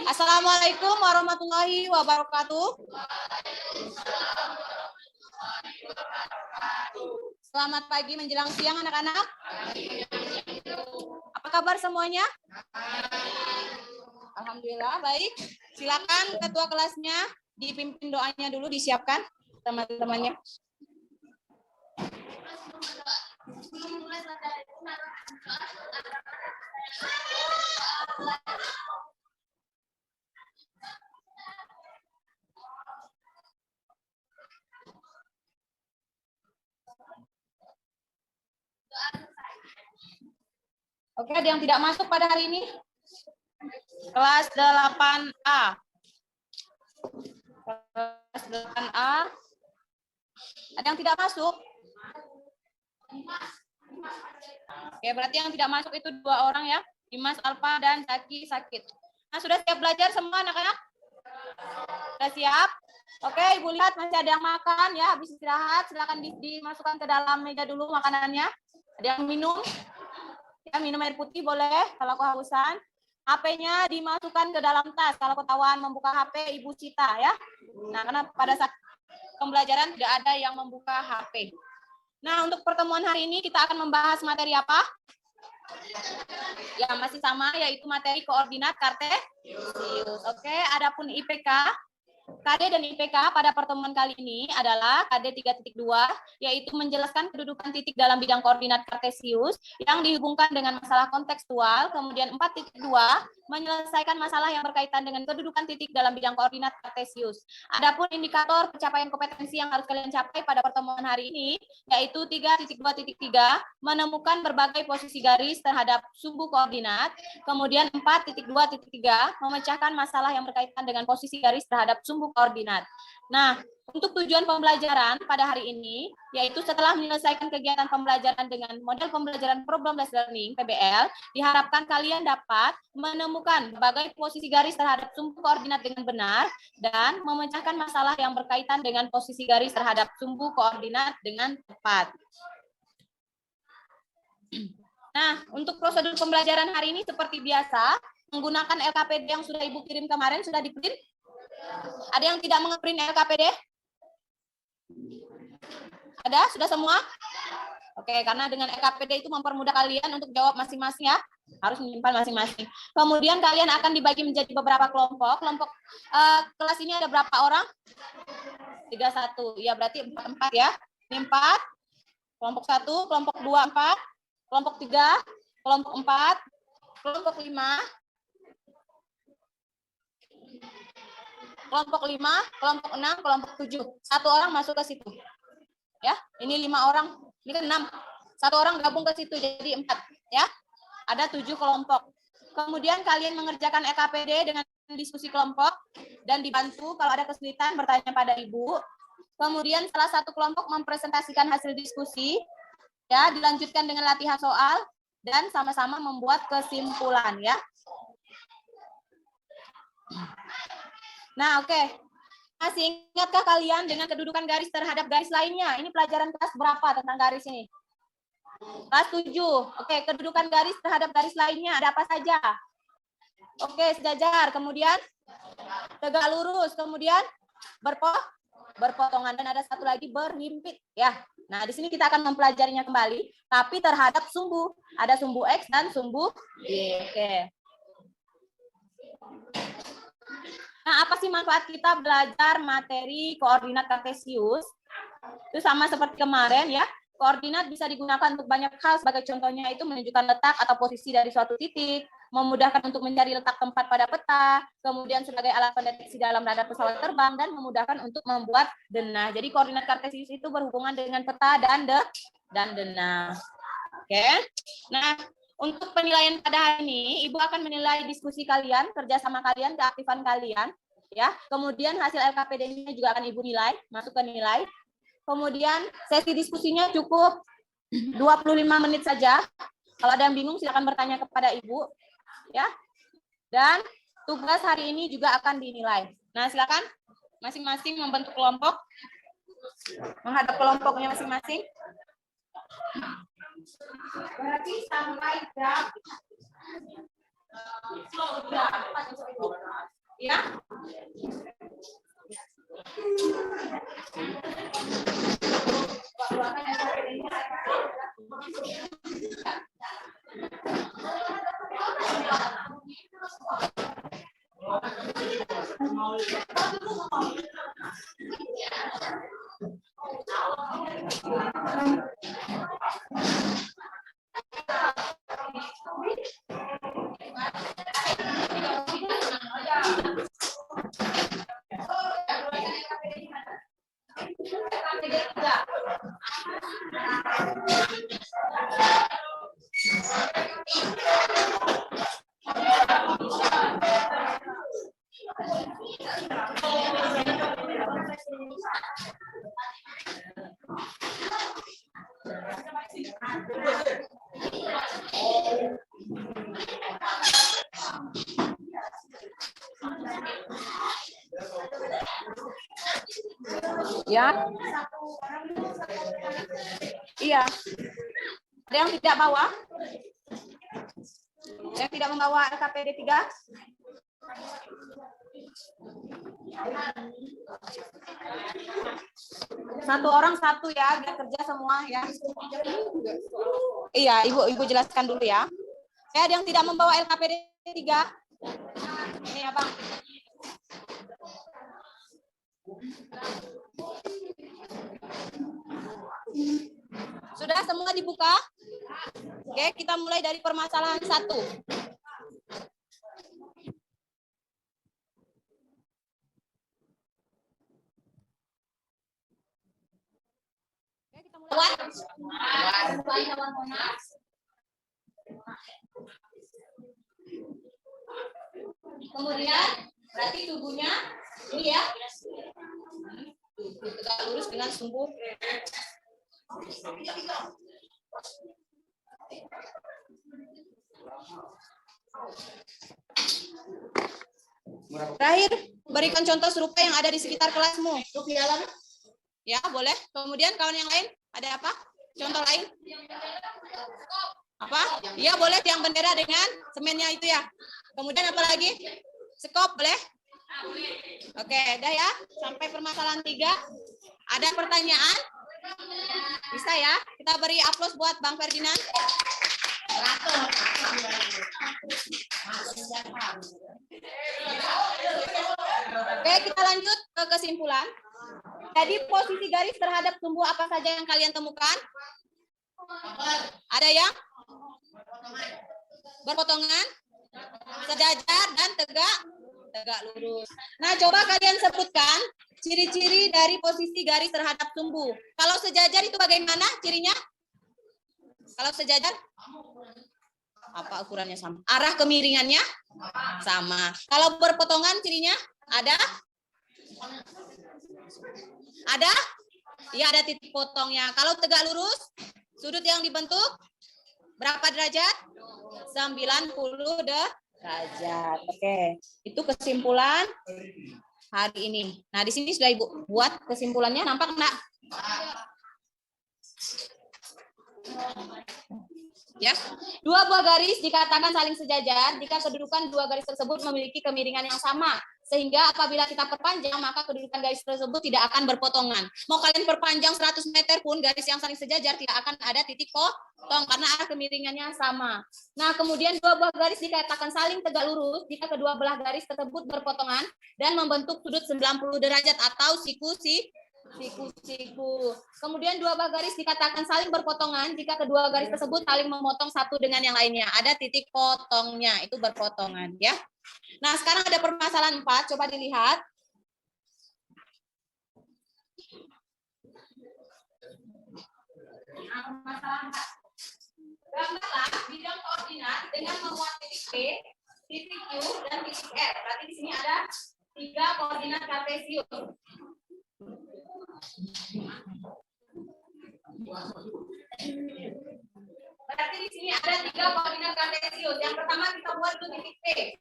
Assalamualaikum warahmatullahi wabarakatuh. Selamat pagi menjelang siang anak-anak. Apa kabar semuanya? Alhamdulillah baik. Silakan ketua kelasnya dipimpin doanya dulu, disiapkan teman-temannya. Oke, ada yang tidak masuk pada hari ini? Kelas 8A. Kelas 8A. Ada yang tidak masuk? Oke, berarti yang tidak masuk itu 2 orang ya. Dimas, Alfa, dan Zaki sakit. Nah, sudah siap belajar semua anak-anak? Sudah siap? Oke, Ibu lihat masih ada yang makan ya. Habis istirahat, silakan dimasukkan ke dalam meja dulu makanannya. Ada yang minum? Ya, minum air putih boleh kalau kehausan. HP-nya dimasukkan ke dalam tas. Kalau ketahuan membuka HP, Ibu cita ya. Nah, karena pada saat pembelajaran tidak ada yang membuka HP. Nah, untuk pertemuan hari ini kita akan membahas materi apa? Ya, masih sama, yaitu materi koordinat kartesius. Oke, adapun IPK, KD dan IPK pada pertemuan kali ini adalah KD 3.2, yaitu menjelaskan kedudukan titik dalam bidang koordinat kartesius yang dihubungkan dengan masalah kontekstual. Kemudian 4.2, menyelesaikan masalah yang berkaitan dengan kedudukan titik dalam bidang koordinat kartesius. Adapun indikator pencapaian kompetensi yang harus kalian capai pada pertemuan hari ini, yaitu 3.2.3, menemukan berbagai posisi garis terhadap sumbu koordinat. Kemudian 4.2.3, memecahkan masalah yang berkaitan dengan posisi garis terhadap sumbu koordinat. Nah, untuk tujuan pembelajaran pada hari ini, yaitu setelah menyelesaikan kegiatan pembelajaran dengan model pembelajaran problem-based learning, PBL, diharapkan kalian dapat menemukan berbagai posisi garis terhadap sumbu koordinat dengan benar dan memecahkan masalah yang berkaitan dengan posisi garis terhadap sumbu koordinat dengan tepat. Nah, untuk prosedur pembelajaran hari ini seperti biasa, menggunakan LKPD yang sudah Ibu kirim kemarin, sudah di-print? Ada yang tidak nge-print LKPD? Ada? Sudah semua? Oke, karena dengan LKPD itu mempermudah kalian untuk jawab masing-masing ya. Harus menyimpan masing-masing. Kemudian kalian akan dibagi menjadi beberapa kelompok. Kelompok kelas ini ada berapa orang? 31. Ya, berarti 4 ya. Ini 4. Kelompok 1, kelompok 2, 4. Kelompok 3, kelompok 4, kelompok 5. Kelompok 5, kelompok 6, kelompok 7. 1 orang masuk ke situ. Ya, ini 5 orang, ini kan 6. 1 orang gabung ke situ jadi 4, ya. Ada 7 kelompok. Kemudian kalian mengerjakan LKPD dengan diskusi kelompok dan dibantu kalau ada kesulitan bertanya pada Ibu. Kemudian salah satu kelompok mempresentasikan hasil diskusi, ya, dilanjutkan dengan latihan soal dan sama-sama membuat kesimpulan, ya. Nah, oke. Masih ingatkah kalian dengan kedudukan garis terhadap garis lainnya? Ini pelajaran kelas berapa tentang garis ini? Kelas 7. Oke, kedudukan garis terhadap garis lainnya ada apa saja? Oke, sejajar. Kemudian tegak lurus. Kemudian berpotongan. Dan ada satu lagi berhimpit. Ya. Nah, di sini kita akan mempelajarinya kembali. Tapi terhadap sumbu. Ada sumbu X dan sumbu Y. Oke. Nah, apa sih manfaat kita belajar materi koordinat kartesius? Itu sama seperti kemarin ya. Koordinat bisa digunakan untuk banyak hal, sebagai contohnya itu menunjukkan letak atau posisi dari suatu titik, memudahkan untuk mencari letak tempat pada peta, kemudian sebagai alat pendeteksi dalam radar pesawat terbang, dan memudahkan untuk membuat denah. Jadi koordinat kartesius itu berhubungan dengan peta dan denah. Oke. Nah, untuk penilaian pada hari ini, Ibu akan menilai diskusi kalian, kerjasama kalian, keaktifan kalian, ya. Kemudian hasil LKPD-nya juga akan Ibu nilai, masuk ke nilai. Kemudian sesi diskusinya cukup 25 menit saja. Kalau ada yang bingung silakan bertanya kepada Ibu, ya. Dan tugas hari ini juga akan dinilai. Nah, silakan masing-masing membentuk kelompok, menghadap kelompoknya masing-masing. Berarti sampai jam Ya. Iya. Ada yang tidak bawa? Yang tidak membawa LKPD 3? Satu orang satu ya, biar kerja semua ya. Iya, Ibu jelaskan dulu ya. Ada yang tidak membawa LKPD 3? Ini ya, Bang. Sudah semua dibuka? Oke, kita mulai dari permasalahan 1. Kemudian berarti tubuhnya ini ya, tegak lurus dengan sumbu. Terakhir, berikan contoh serupa yang ada di sekitar kelasmu. Ya, boleh. Kemudian kawan yang lain, ada apa? Contoh lain? Apa? Iya, boleh tiang bendera dengan semennya itu ya. Kemudian apa lagi? Sekop, boleh? Oke, dah ya. Sampai permasalahan 3. Ada pertanyaan? Bisa ya? Kita beri aplaus buat Bang Ferdinand. Oke, kita lanjut ke kesimpulan. Jadi posisi garis terhadap sumbu apa saja yang kalian temukan? Ada yang berpotongan, sejajar, dan tegak lurus. Nah, coba kalian sebutkan ciri-ciri dari posisi garis terhadap sumbu. Kalau sejajar itu bagaimana cirinya? Kalau sejajar, apa ukurannya sama? Arah kemiringannya sama. Kalau berpotongan cirinya ada? Ada? Iya, ada titik potongnya. Kalau tegak lurus, sudut yang dibentuk berapa derajat? 90 derajat. Oke, itu kesimpulan hari ini. Nah, di sini sudah Ibu buat kesimpulannya. Nampak enggak? Ya, dua buah garis dikatakan saling sejajar jika kedudukan dua garis tersebut memiliki kemiringan yang sama. Sehingga apabila kita perpanjang, maka kedudukan garis tersebut tidak akan berpotongan. Mau kalian perpanjang 100 meter pun, garis yang saling sejajar tidak akan ada titik potong karena arah kemiringannya sama. Nah, kemudian dua buah garis dikatakan saling tegak lurus jika kedua belah garis tersebut berpotongan dan membentuk sudut 90 derajat atau siku-siku. Kemudian dua buah garis dikatakan saling berpotongan jika kedua garis tersebut saling memotong satu dengan yang lainnya. Ada titik potongnya, itu berpotongan ya. Nah, sekarang ada permasalahan 4, coba dilihat. Permasalahan 4. Gambarlah bidang koordinat dengan memuat titik P, titik Q, dan titik R. Berarti di sini ada 3 koordinat kartesius. Berarti di sini ada 3 koordinat kartesius. Yang pertama kita buat itu titik P.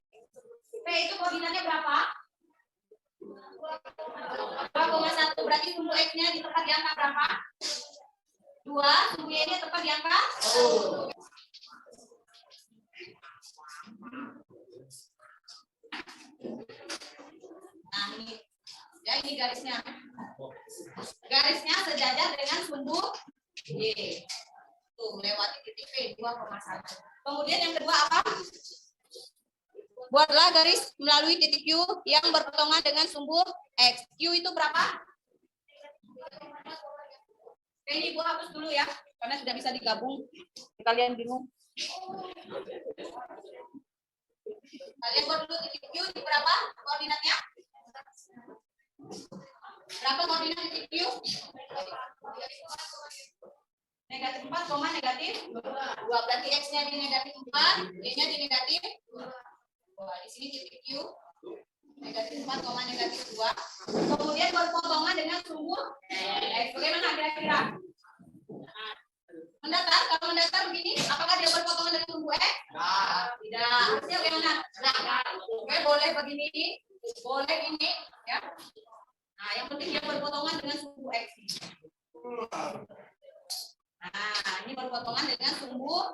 P itu koordinatnya berapa? 2,1. Berarti sumbu X-nya di tempat di angka berapa? 2. Sumbu Y-nya tepat di angka 1. Nah, ini garisnya. Garisnya sejajar dengan sumbu Y. Tuh, melewati titik P 2,1. Kemudian yang kedua apa? Buatlah garis melalui titik Q yang berpotongan dengan sumbu X. Q itu berapa? Oke, ini Ibu hapus dulu ya, karena sudah bisa digabung. Kalian bingung. Kalian buat dulu titik Q di berapa koordinatnya? Berapa koordinat titik Q? Negatif 4, negatif 2. Berarti X-nya di negatif 4, Y-nya di negatif 2. Di sini titik Q. Negatif 4, negatif 2. Kemudian berpotongan dengan sumbu X. Bagaimana kira-kira? Mendatar, kalau mendatar begini, apakah dia berpotongan dengan sumbu X? Tidak. Harusnya bagaimana? Oke, boleh begini, boleh ini, ya. Nah, yang penting dia berpotongan dengan sumbu X. Nah, ini berpotongan dengan sumbu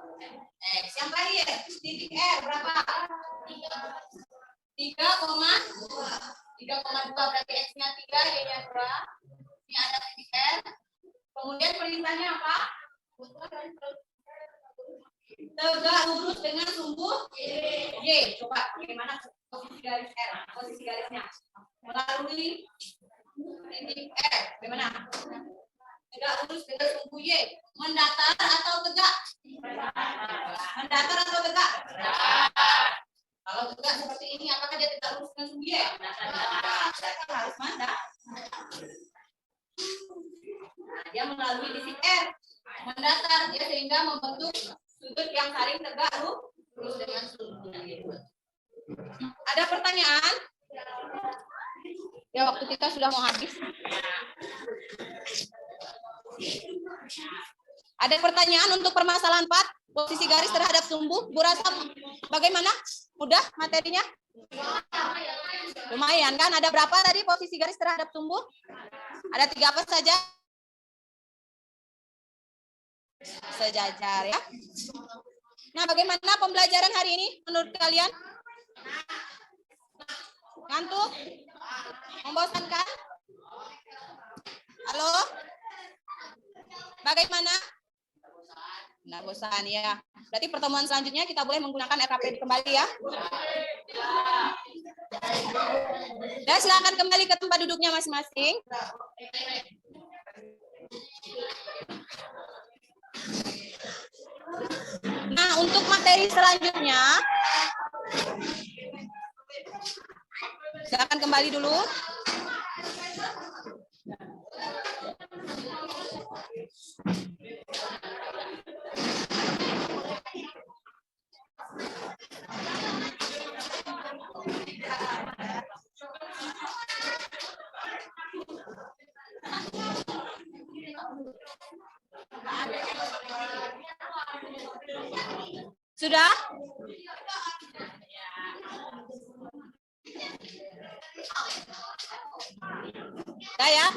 X. Yang terakhir, titik R berapa? 3,2 berarti X-nya 3, Y-nya 2. Ini ada titik R. Kemudian perintahnya apa? Tegak lurus dengan sumbu Y. Coba bagaimana posisi garis R? Posisi garisnya melalui titik R. Bagaimana? Tegak lurus dengan sumbu Y. Mendatar atau tegak? Mendatar atau tegak? Kalau tegak seperti ini, apakah dia tegak lurus dengan sumbu Y? Harus mendatar. Nah, dia melalui titik R. Mendatar dia sehingga membentuk sudut yang saling tegak lurus dengan sumbu Y. Ada pertanyaan? Ya, waktu kita sudah mau habis. Ada pertanyaan untuk permasalahan 4, posisi garis terhadap sumbu. Bu Rasa, bagaimana? Mudah materinya? Lumayan kan? Ada berapa tadi posisi garis terhadap sumbu? Ada 3 apa saja? Sejajar ya. Nah, bagaimana pembelajaran hari ini menurut kalian? Ngantuk? Membosankan? Halo? Bagaimana? Nah, bosan ya. Berarti pertemuan selanjutnya kita boleh menggunakan RKP kembali ya. Dan silakan kembali ke tempat duduknya masing-masing. Nah, untuk materi selanjutnya, silakan kembali dulu. Sudah? Sudah ya?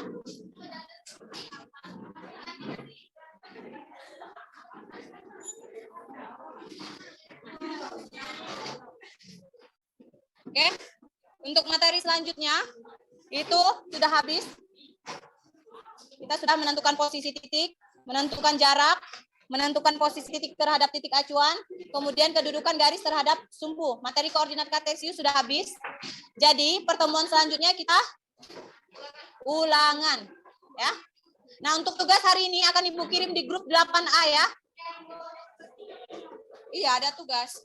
Oke, untuk materi selanjutnya itu sudah habis. Kita sudah menentukan posisi titik, menentukan jarak, menentukan posisi titik terhadap titik acuan, kemudian kedudukan garis terhadap sumbu. Materi koordinat kartesius sudah habis. Jadi pertemuan selanjutnya kita ulangan, ya. Nah, untuk tugas hari ini akan Ibu kirim di grup 8A ya. Iya, ada tugas.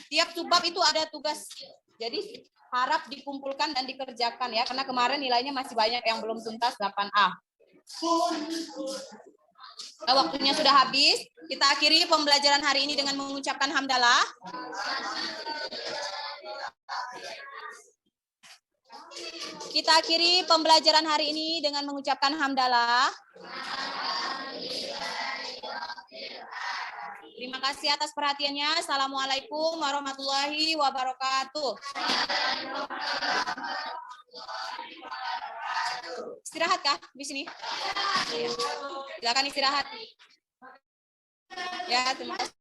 Tiap subbab itu ada tugas. Jadi harap dikumpulkan dan dikerjakan ya, karena kemarin nilainya masih banyak yang belum tuntas 8A. Nah, waktunya sudah habis. Kita akhiri pembelajaran hari ini dengan mengucapkan hamdalah. Kita akhiri pembelajaran hari ini dengan mengucapkan hamdalah. Terima kasih atas perhatiannya. Assalamualaikum warahmatullahi wabarakatuh. Istirahat kah di sini? Silakan istirahat. Ya, terima kasih.